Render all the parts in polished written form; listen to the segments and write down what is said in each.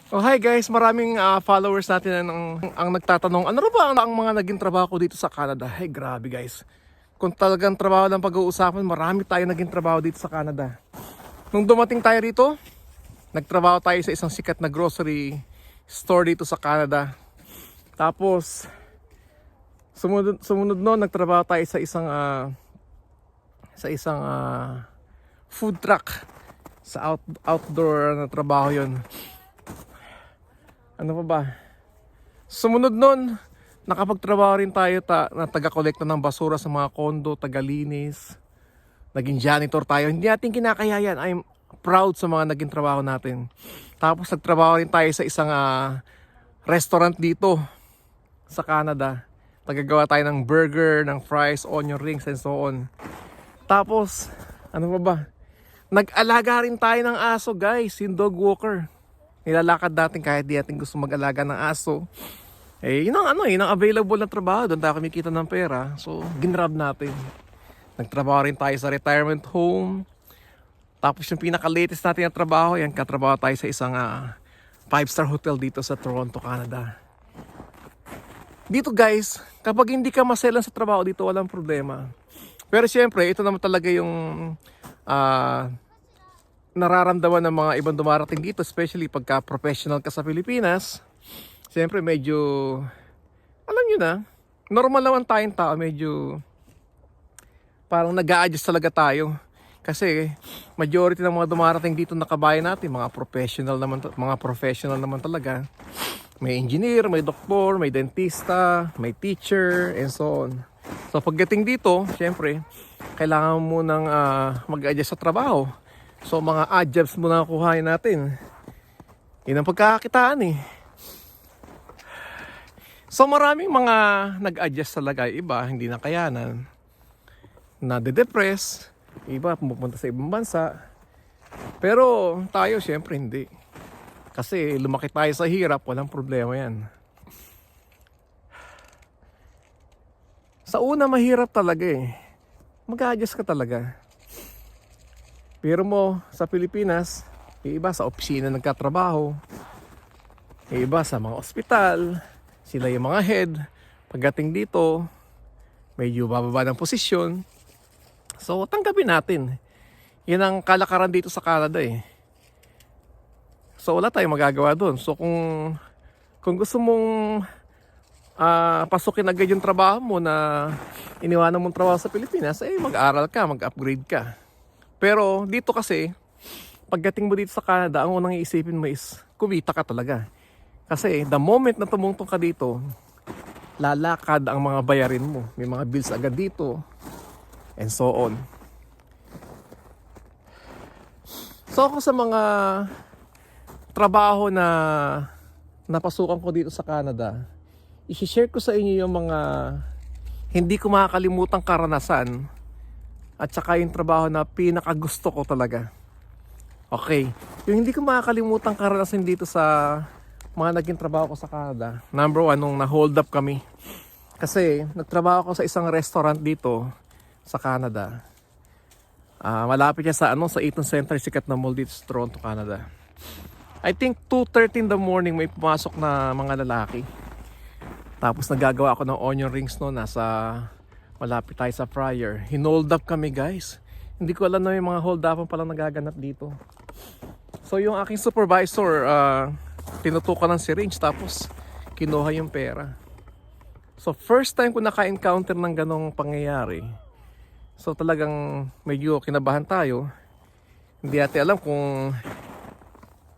Oh, hi guys, maraming followers natin ang nagtatanong, ano ba ang mga naging trabaho ko dito sa Canada? Hey, grabe guys. Kung talagang trabaho lang pag-uusapan, marami tayo naging trabaho dito sa Canada. Nung dumating tayo rito, nagtrabaho tayo sa isang sikat na grocery store dito sa Canada. Tapos, sumunod noon, nagtrabaho tayo sa isang food truck. Sa outdoor na trabaho yon. Ano pa ba? Sumunod nun, nakapagtrabaho rin tayo na taga-kolekta ng basura sa mga kondo, tagalinis. Naging janitor tayo. Hindi natin kinakayayan. I'm proud sa mga naging trabaho natin. Tapos nagtrabaho rin tayo sa isang restaurant dito sa Canada. Tagagawa tayo ng burger, ng fries, onion rings, and so on. Tapos, ano pa ba? Nag-alaga rin tayo ng aso, guys. Yung dog walker. Nilalakad natin kahit di natin gusto mag-alaga ng aso. Yun ang available na trabaho. Doon tayo kumikita ng pera. So, ginrab natin. Nagtrabaho rin tayo sa retirement home. Tapos yung pinaka-latest natin na trabaho, yan, katrabaho tayo sa isang 5-star hotel dito sa Toronto, Canada. Dito guys, kapag hindi ka maselan sa trabaho dito, walang problema. Pero syempre, ito naman talaga yung nararamdaman ng mga ibang dumarating dito, especially pagka professional ka sa Pilipinas. Siyempre medyo, alam nyo na, normal naman tayong tao, medyo parang nag-a-adjust talaga tayo. Kasi majority ng mga dumarating dito na kabayan natin, mga professional naman talaga. May engineer, may doktor, may dentista, may teacher, and so on. So pagdating dito, siyempre, kailangan mo munang mag-adjust sa trabaho. So mga odd jobs muna kuhain natin. Yun ang pagkakakitaan eh. So maraming mga nag-adjust talaga. Iba hindi na kayanan, nade-depress. Iba pumunta sa ibang bansa. Pero tayo syempre hindi. Kasi lumaki tayo sa hirap, walang problema yan. Sa una mahirap talaga eh. Mag-adjust ka talaga. Pero mo sa Pilipinas, iba sa opisina nagkatrabaho, iba sa mga ospital, sila yung mga head. Pagdating dito, medyo bababa ng posisyon. So tanggapin natin. Yan ang kalakaran dito sa Canada eh. So wala tayong magagawa doon. So kung gusto mong pasukin agad yung trabaho mo na iniwanan mong trabaho sa Pilipinas, mag-aral ka, mag-upgrade ka. Pero dito kasi, pagdating mo dito sa Canada, ang unang iisipin mo is kumita ka talaga. Kasi the moment na tumungtong ka dito, lalakad ang mga bayarin mo. May mga bills agad dito, and so on. So ako sa mga trabaho na napasukan ko dito sa Canada, i-share ko sa inyo yung mga hindi ko makakalimutang karanasan at saka yung trabaho na pinakagusto ko talaga. Okay, yung hindi ko makakalimutang karanasan dito sa mga naging trabaho ko sa Canada. Number one, nung na-hold up kami. Kasi nagtrabaho ko sa isang restaurant dito sa Canada. Malapit siya sa Eaton Center, sikat na mall dito sa Toronto, Canada. I think 2:30 in the morning may pumasok na mga lalaki. Tapos nagagawa ako ng onion rings no, malapit tayo sa fryer. Hinold up kami guys. Hindi ko alam na may mga hold up palang nagaganap dito. So yung aking supervisor, tinutukan ng syringe tapos kinuha yung pera. So first time ko naka-encounter ng ganong pangyayari. So talagang medyo kinabahan tayo. Hindi natin alam kung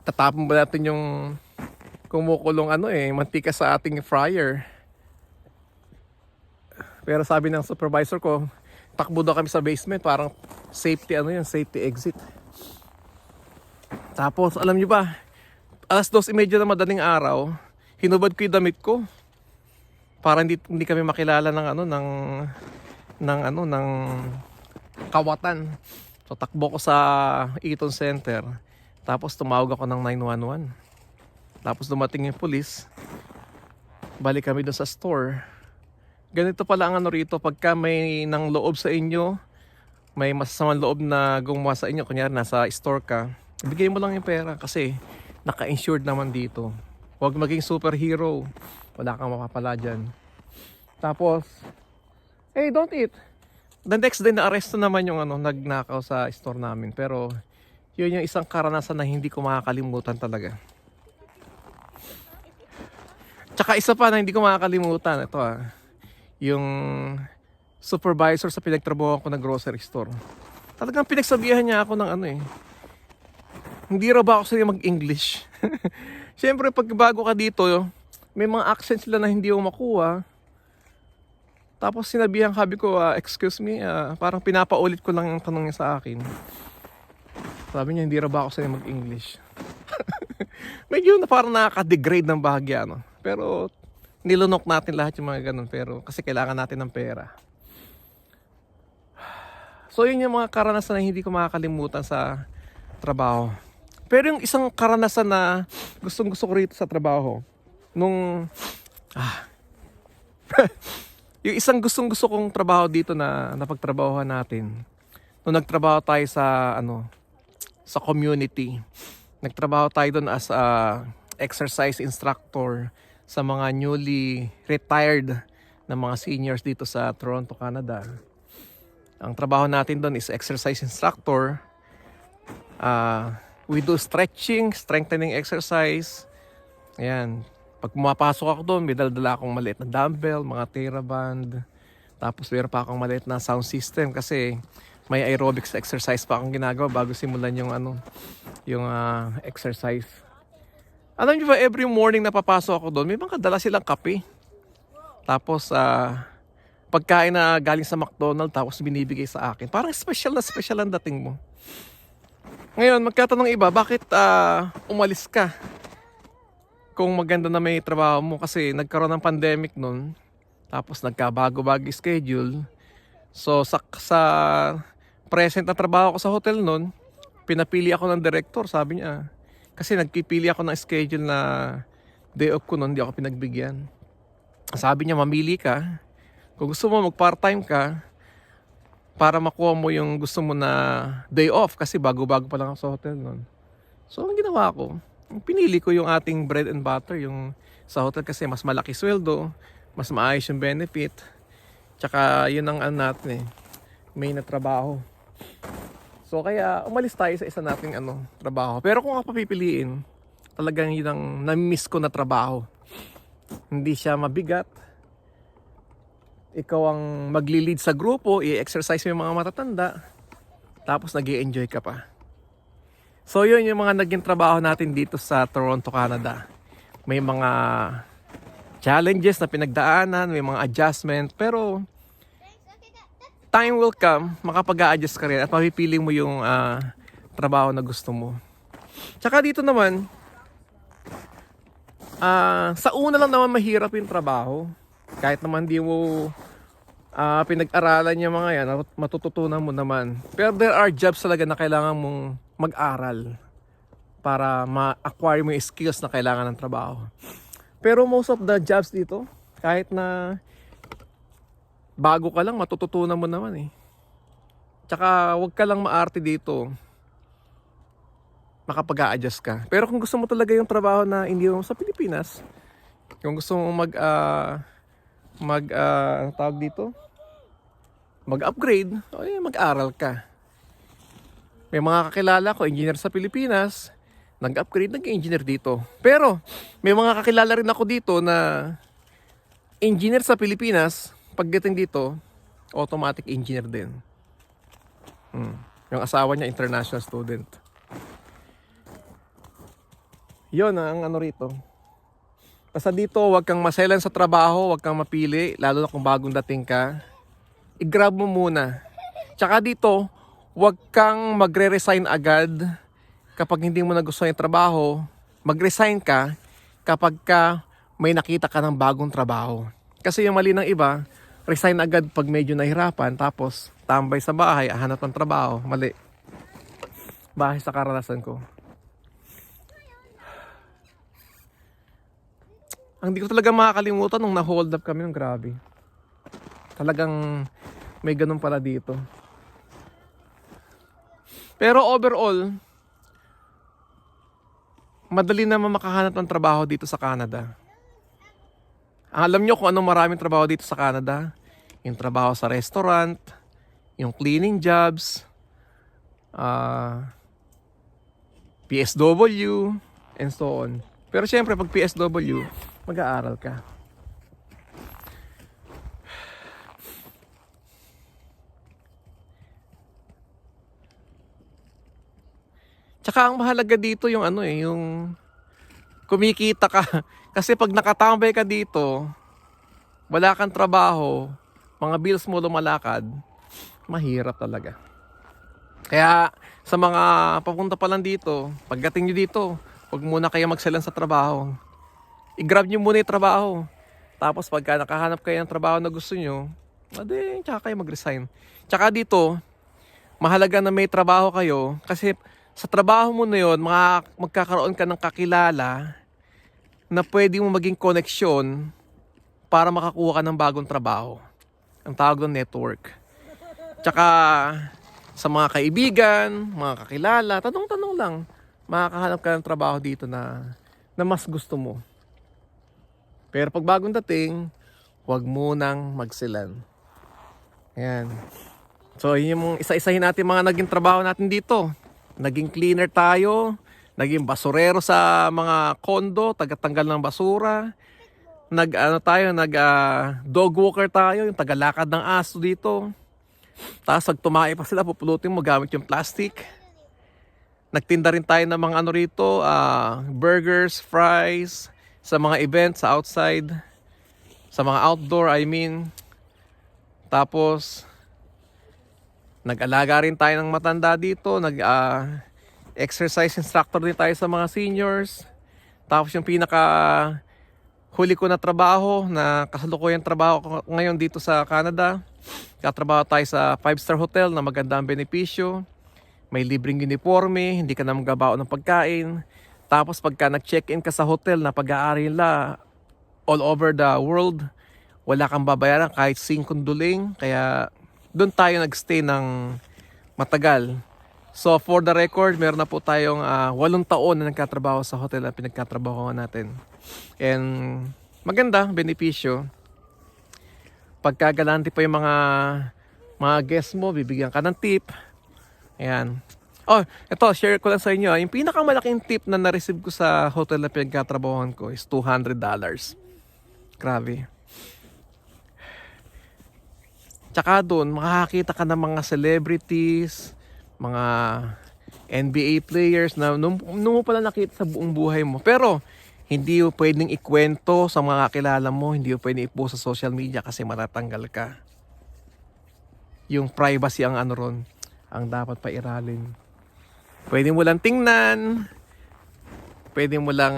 tatapon ba natin yung kumukulong mantika sa ating fryer. Pero sabi ng supervisor ko, takbo daw kami sa basement, parang safety safety exit. Tapos alam niyo ba, 2:30 na madaling araw, hinubad ko yung damit ko. Para hindi kami makilala ng kawatan. So takbo ko sa Eaton Center. Tapos tumawag ako ng 911. Tapos dumating yung police. Balik kami doon sa store. Ganito pala ang rito, pagka may nang loob sa inyo, may masasamang loob na gumawa sa inyo, kunyari nasa store ka, ibigay mo lang yung pera kasi naka-insured naman dito. Huwag maging superhero. Wala kang mapapala dyan. Tapos, hey, don't eat. The next day, na-arresto naman yung nagnakaw sa store namin. Pero, yun yung isang karanasan na hindi ko makakalimutan talaga. Tsaka isa pa na hindi ko makakalimutan. Ito yung supervisor sa pinagtrabaho ko na grocery store. Talagang pinagsabihan niya ako ng hindi raw ba ako sila mag-English? Siyempre, pag bago ka dito, may mga accent sila na hindi mo makuha. Tapos sinabihan, sabi ko, excuse me, parang pinapaulit ko lang yung tanong niya sa akin. Sabi niya, hindi raw ba ako sila mag-English? Medyo na parang nakaka-degrade ng bahagya, no? Pero nilunok natin lahat yung mga ganun. Pero kasi kailangan natin ng pera. So yun yung mga karanasan na hindi ko makakalimutan sa trabaho. Pero yung isang karanasan na gustong gusto ko rito sa trabaho, yung isang gustong gusto kong trabaho dito na napagtrabahohan natin, nung nagtrabaho tayo sa community, nagtrabaho tayo doon as a exercise instructor sa mga newly retired na mga seniors dito sa Toronto, Canada. Ang trabaho natin doon is exercise instructor. We do stretching, strengthening exercise. Ayan. Pag pumapasok ako doon, may dala akong maliit na dumbbell, mga TheraBand. Tapos meron pa akong maliit na sound system kasi may aerobics exercise pa akong ginagawa bago simulan yung exercise. Alam niyo ba, every morning na papasok ako doon, may mga dala silang kape. Tapos pagkain na galing sa McDonald's, tapos binibigay sa akin. Parang special ang dating mo. Ngayon, magkatanong iba, bakit umalis ka? Kung maganda na may trabaho mo, kasi nagkaroon ng pandemic nun, tapos nagkabago-bago schedule. So sa present na trabaho ko sa hotel nun, pinapili ako ng director, sabi niya. Kasi nagpipili ako ng schedule na day off ko nun, hindi ako pinagbigyan. Sabi niya, mamili ka. Kung gusto mo mag-part-time ka, para makuha mo yung gusto mo na day off, kasi bago-bago pa lang ako sa hotel nun. So ang ginawa ko, pinili ko yung ating bread and butter, yung sa hotel, kasi mas malaki sweldo, mas maayos yung benefit, tsaka yun ang natin main na trabaho. So kaya umalis tayo sa isa nating trabaho. Pero kung ako papipiliin, talagang yun ang na-miss ko na trabaho. Hindi siya mabigat. Ikaw ang magli-lead sa grupo, i-exercise mo yung mga matatanda, tapos nag-i-enjoy ka pa. So yun yung mga naging trabaho natin dito sa Toronto, Canada. May mga challenges na pinagdaanan, may mga adjustment, pero time will come, makapag-a-adjust ka rin at mapipili mo yung trabaho na gusto mo. Tsaka dito naman, sa una lang naman mahirap yung trabaho. Kahit naman di mo pinag-aralan yung mga yan, matututunan mo naman. Pero there are jobs talaga na kailangan mong mag-aral para ma-acquire mo yung skills na kailangan ng trabaho. Pero most of the jobs dito, kahit na bago ka lang, matututunan mo naman Tsaka wag ka lang maarte dito, makapag-a-adjust ka. Pero kung gusto mo talaga yung trabaho na hindi mo sa Pilipinas, kung gusto mo tawag dito, mag-upgrade, mag-aral ka. May mga kakilala ko, engineer sa Pilipinas, nag-upgrade, nag-engineer dito. Pero may mga kakilala rin ako dito na engineer sa Pilipinas, pagdating dito, automatic engineer din. Yung asawa niya, international student. Yun ang rito. Basta dito, huwag kang maselan sa trabaho, huwag kang mapili, lalo na kung bagong dating ka. I-grab mo muna. Tsaka dito, huwag kang magre-resign agad kapag hindi mo nagustuhan yung trabaho. Mag-resign ka kapag may nakita ka ng bagong trabaho. Kasi yung mali ng iba, resign agad pag medyo nahirapan, tapos tambay sa bahay, hanap ng trabaho. Mali. Bahay sa karanasan ko. Ang di ko talaga makakalimutan nung na-hold up kami ng grabe. Talagang may ganun pala dito. Pero overall, madali naman makahanap ng trabaho dito sa Canada. Alam nyo kung anong maraming trabaho dito sa Canada? Yung trabaho sa restaurant, yung cleaning jobs, PSW, and so on. Pero syempre, pag PSW, mag-aaral ka. Tsaka ang mahalaga dito yung yung kumikita ka. Kasi pag nakatambay ka dito, wala kang trabaho, mga bills mo lumalakad, mahirap talaga. Kaya sa mga papunta pa lang dito, pagdating nyo dito, huwag muna kayo magsalan sa trabaho. I-grab nyo muna yung trabaho. Tapos pagka nakahanap kayo ng trabaho na gusto nyo, tsaka kayo mag-resign. Tsaka dito, mahalaga na may trabaho kayo kasi sa trabaho mo na yun, magkakaroon ka ng kakilala na pwede mo maging koneksyon para makakuha ka ng bagong trabaho. Ang tawag ng network. Tsaka sa mga kaibigan, mga kakilala, tanong-tanong lang, makakahanap ka ng trabaho dito na mas gusto mo. Pero pag bagong dating, huwag munang magsilan. Ayan. So, yun yung isa-isahin natin mga naging trabaho natin dito. Naging cleaner tayo, naging basurero sa mga kondo, tagatanggal ng basura. Dog walker tayo, yung tagalakad ng aso dito. Tapos pag tumae pa sila, pupulutin mo gamit yung plastic. Nagtinda rin tayo ng mga rito, burgers, fries, sa mga events, sa outside, sa mga outdoor, Tapos, nag-alaga rin tayo ng matanda dito, exercise instructor din tayo sa mga seniors. Tapos yung huli ko na trabaho, na kasalukuyang trabaho ko ngayon dito sa Canada. Katrabaho tayo sa 5-star hotel na magandang benepisyo. May libreng uniforme, hindi ka na magabao ng pagkain. Tapos pagka nag-check-in ka sa hotel na pag-aari nila all over the world, wala kang babayaran kahit $5. Kaya doon tayo nagstay ng matagal. So for the record, meron na po tayong 8 taon na nagkatrabaho sa hotel na pinagkatrabaho natin. And maganda, benepisyo. Pagkagalante pa yung mga guests mo, bibigyan ka ng tip. Ayan. Oh, ito, share ko lang sa inyo. Yung pinakamalaking tip na na-receive ko sa hotel na pinagkatrabahoan ko is $200. Grabe. Tsaka doon, makakakita ka ng mga celebrities, mga NBA players na nung mo pala nakita sa buong buhay mo. Pero, hindi mo pwedeng ikwento sa mga kakilala mo, hindi mo pwedeng i-post sa social media kasi matatanggal ka. Yung privacy ang ron, ang dapat pairalin. Pwede mo lang tingnan, pwede mo lang,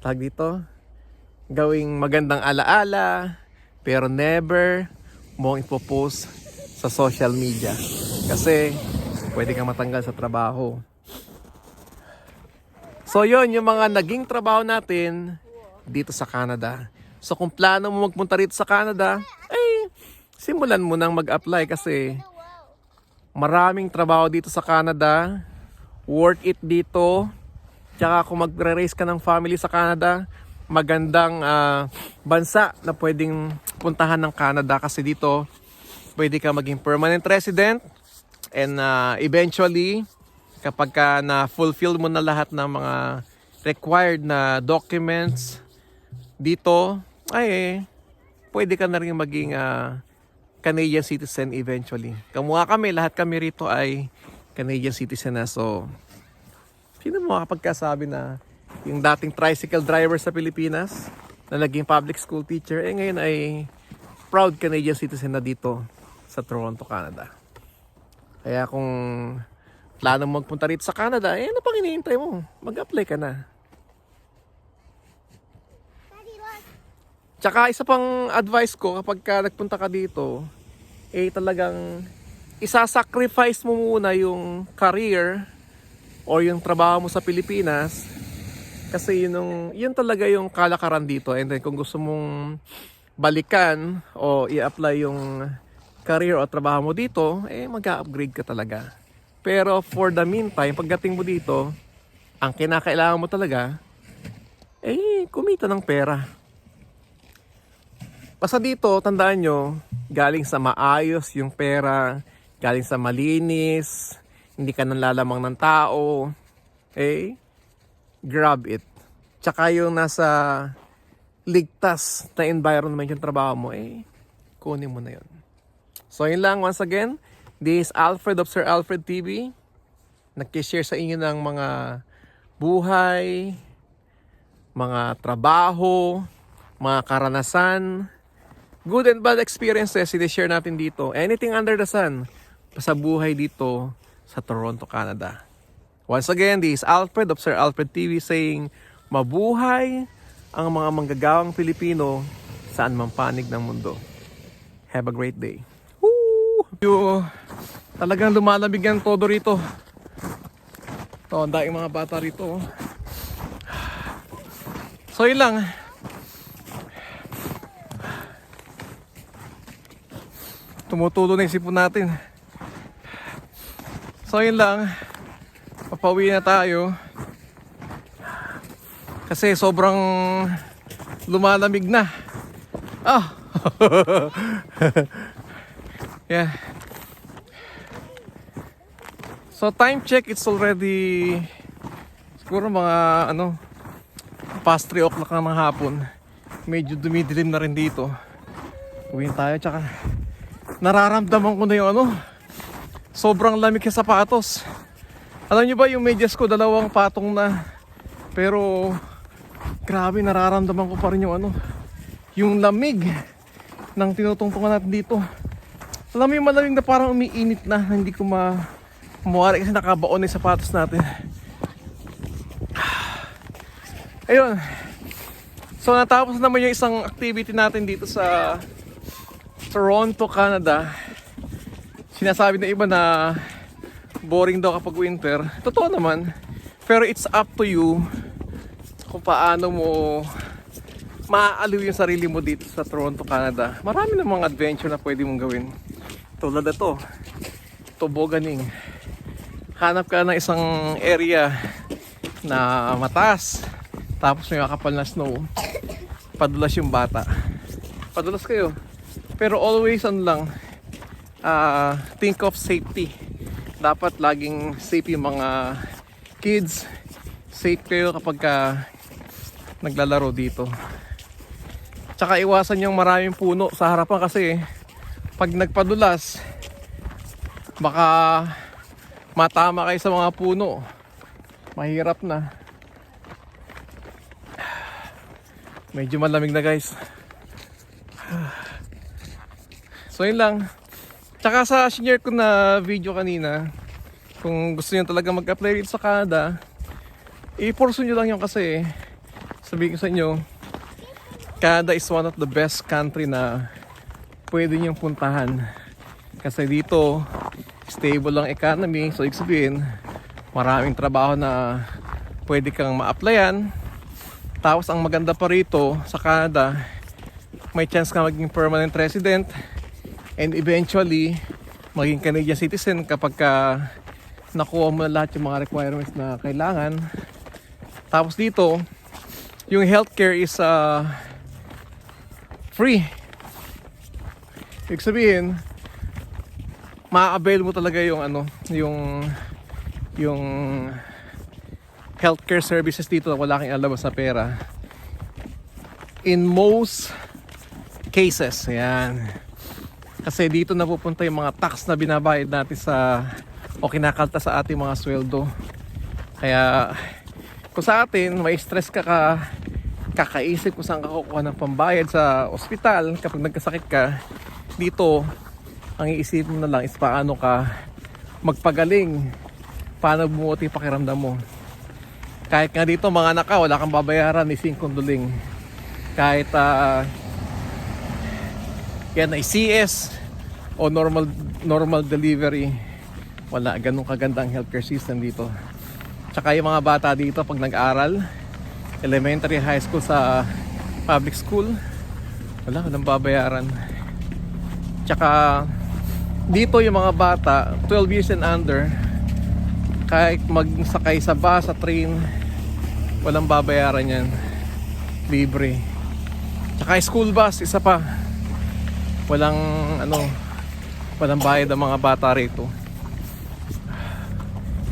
tag dito, gawing magandang alaala, pero never mo ipopost sa social media kasi pwede kang matanggal sa trabaho. So yun, yung mga naging trabaho natin dito sa Canada. So kung plano mo magpunta rito sa Canada, simulan mo nang mag-apply kasi maraming trabaho dito sa Canada. Worth it dito. Tsaka kung magre-raise ka ng family sa Canada, magandang bansa na pwedeng puntahan ng Canada kasi dito pwede ka maging permanent resident and eventually kapag ka na-fulfill mo na lahat ng mga required na documents dito, pwede ka na rin maging Canadian citizen eventually. Kamukha kami, lahat kami rito ay Canadian citizen na. So, sino mo makapagkasabi na yung dating tricycle driver sa Pilipinas na naging public school teacher, ngayon ay proud Canadian citizen na dito sa Toronto, Canada. Kaya kung plano mo magpunta rito sa Canada, ano pang hinihintay mo? Mag-apply ka na. Tsaka isa pang advice ko kapag ka nagpunta ka dito, talagang isasacrifice mo muna yung career o yung trabaho mo sa Pilipinas kasi yun talaga yung kalakaran dito. And then kung gusto mong balikan o i-apply yung career o trabaho mo dito, mag-upgrade ka talaga. Pero for the meantime, pagdating mo dito, ang kinakailangan mo talaga, kumita ng pera. Basta dito, tandaan nyo, galing sa maayos yung pera, galing sa malinis, hindi ka nanlalamang ng tao, grab it. Tsaka yung nasa ligtas na environment yung trabaho mo, kunin mo na yun. So yun lang, once again, this is Alfred of Sir Alfred TV. Nag-share sa inyo ng mga buhay, mga trabaho, mga karanasan, good and bad experiences, i-share natin dito. Anything under the sun sa buhay dito sa Toronto, Canada. Once again, this is Alfred of Sir Alfred TV saying, mabuhay ang mga manggagawang Pilipino saan man panig ng mundo. Have a great day. Woo! Talagang lumalamig ang todo rito. Ito, ang daing mga bata rito. So yun lang. Tumutulo na yung sipon natin. So yun lang. Papauwi na tayo. Kasi sobrang lumalamig na. Yeah. So time check, it's already siguro mga past 3 o'clock na ng hapon. Medyo dumidilim na rin dito. Uwiin tayo, tsaka nararamdaman ko na yung sobrang lamig sa sapatos. Alam nyo ba yung medyas ko, 2 patong na. Pero grabe, nararamdaman ko pa rin yung lamig ng tinutungtungan natin dito. Alam mo yung malamig na parang umiinit na, hindi ko mawari kasi nakabaon na yung sapatos natin. Ayun. So natapos naman yung isang activity natin dito sa Toronto, Canada. Sinasabi na iba na boring daw kapag winter. Totoo naman. Pero it's up to you kung paano mo maaaliw yung sarili mo dito sa Toronto, Canada. Marami na mga adventure na pwede mong gawin. Tulad na to, toboganing. Hanap ka ng isang area na mataas, tapos may makapal na snow. Padulas yung bata. Padulas kayo. Pero always think of safety. Dapat laging safe yung mga kids. Safe kayo kapag naglalaro dito. Tsaka iwasan yung maraming puno sa harapan kasi pag nagpadulas, baka matama kayo sa mga puno. Mahirap na. Medyo malamig na, guys. So yun lang. Tsaka sa share ko na video kanina, kung gusto niyo talaga mag-apply dito sa Canada, i-pursue nyo lang yun kasi sabihin ko sa inyo, Canada is one of the best country na pwede niyong puntahan. Kasi dito, stable ang economy. So ibig sabihin, maraming trabaho na pwede kang ma-applyan. Tapos ang maganda pa rito sa Canada, may chance ka maging permanent resident and eventually maging Canadian citizen kapag nakuha mo na lahat yung mga requirements na kailangan. Tapos dito, yung healthcare is free. Ibig sabihin, ma-avail mo talaga yung healthcare services dito na wala kang alabas sa pera. In most cases, yan. Kasi dito napupunta yung mga tax na binabayad natin o kinakalta sa ating mga sweldo. Kaya kung sa atin, may stress kakaisip kung saan ka kukuha ng pambayad sa ospital kapag nagkasakit ka, dito ang iisipin mo na lang is paano ka magpagaling, paano bumuti pakiramdam mo. Kahit nga dito mga anak ka, wala kang babayaran ni singkonduling. Kahit yan ay CS o normal delivery, wala ganun kagandang healthcare system dito. Tsaka yung mga bata dito pag nag-aral, elementary, high school sa public school, walang babayaran. Tsaka dito yung mga bata 12 years and under, Kahit magsakay sa bus, sa train, walang babayaran yan. Libre. Tsaka school bus, isa pa. Walang walang bayad ang mga bata rito.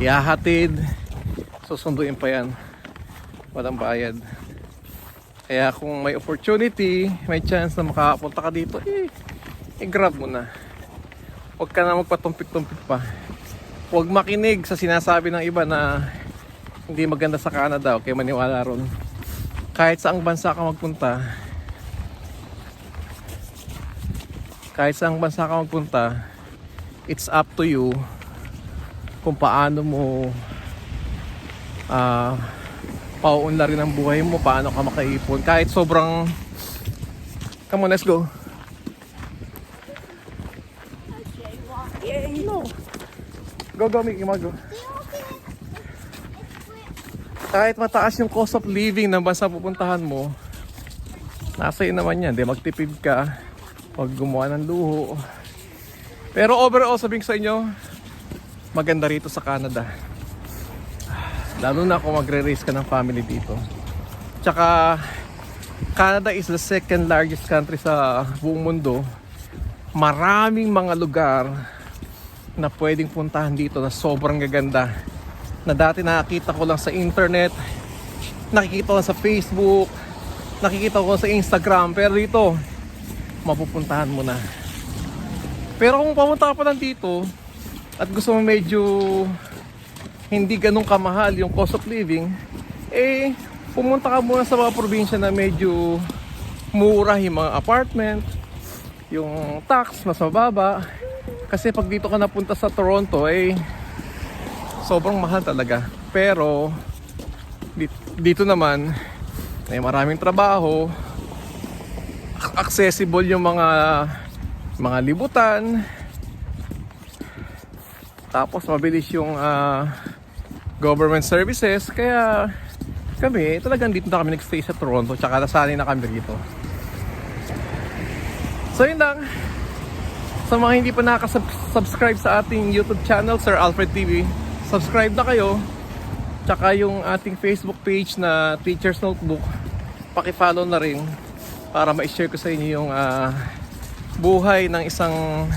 Ihahatid, susunduin pa yan. Walang bayad. Kaya kung may opportunity, may chance na makapunta ka dito, i-grab mo na. Huwag ka na magpatumpik-tumpik pa. Huwag makinig sa sinasabi ng iba na hindi maganda sa Canada. Okay, maniwala ron. Kahit saang bansa ka magpunta, it's up to you kung paano mo pauunlarin ang buhay mo, paano ka makaipon. Kahit sobrang... Come on, let's go. No. Go, Mickey, go. Kahit mataas yung cost of living ng bansa pupuntahan mo, nasa iyo naman yan. Di magtipid ka, huwag gumawa ng luho. Pero overall, sabihin ko sa inyo, maganda rito sa Canada. Lalo na kung magre-raise ka ng family dito. Tsaka, Canada is the second largest country sa buong mundo. Maraming mga lugar na pwedeng puntahan dito na sobrang gaganda. Na dati nakikita ko lang sa internet, nakikita ko lang sa Facebook, nakikita ko sa Instagram. Pero dito, mapupuntahan mo na. Pero kung pumunta ka pa lang dito at gusto mo medyo hindi ganun kamahal yung cost of living, pumunta ka muna sa mga probinsya na medyo mura yung mga apartment, yung tax mas mababa. Kasi pag dito ka napunta sa Toronto, sobrang mahal talaga. Pero dito naman, maraming trabaho, accessible yung mga libutan, tapos mabilis yung government services. Kaya kami talagang dito na kami nagstay sa Toronto, tsaka nasanay na kami dito. So yun lang. Sa mga hindi pa nakasubscribe sa ating YouTube channel, Sir Alfred TV, subscribe na kayo. Tsaka yung ating Facebook page na Teacher's Notebook, paki-follow na rin para ma-share ko sa inyo yung buhay ng isang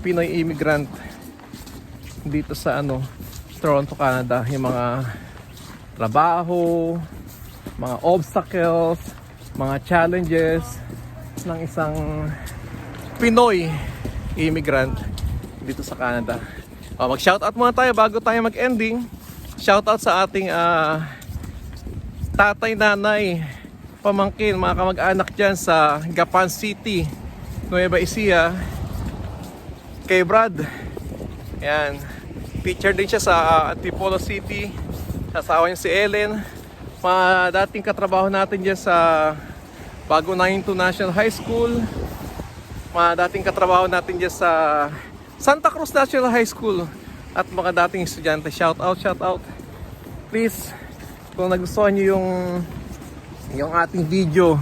Pinoy immigrant dito sa Toronto, Canada. Yung mga trabaho, mga obstacles, mga challenges ng isang Pinoy immigrant dito sa Canada. Mag-shoutout muna tayo bago tayo mag-ending. Shoutout sa ating tatay, nanay, pamangkin, mga kamag-anak dyan sa Gapan City, Nueva Ecija. Kay Brad, yan, teacher din siya sa Antipolo City. Asawa niya si Ellen. Mga dating katrabaho natin dyan sa Bago na International High School. Mga dating katrabaho natin dyan sa Santa Cruz National High School. At mga dating estudyante, shout out. Please, kung nagustuhan nyo yung ating video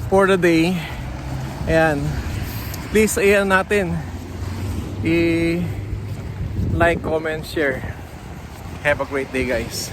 for the day, ayan, please natin i-like, comment, share. Have a great day, guys.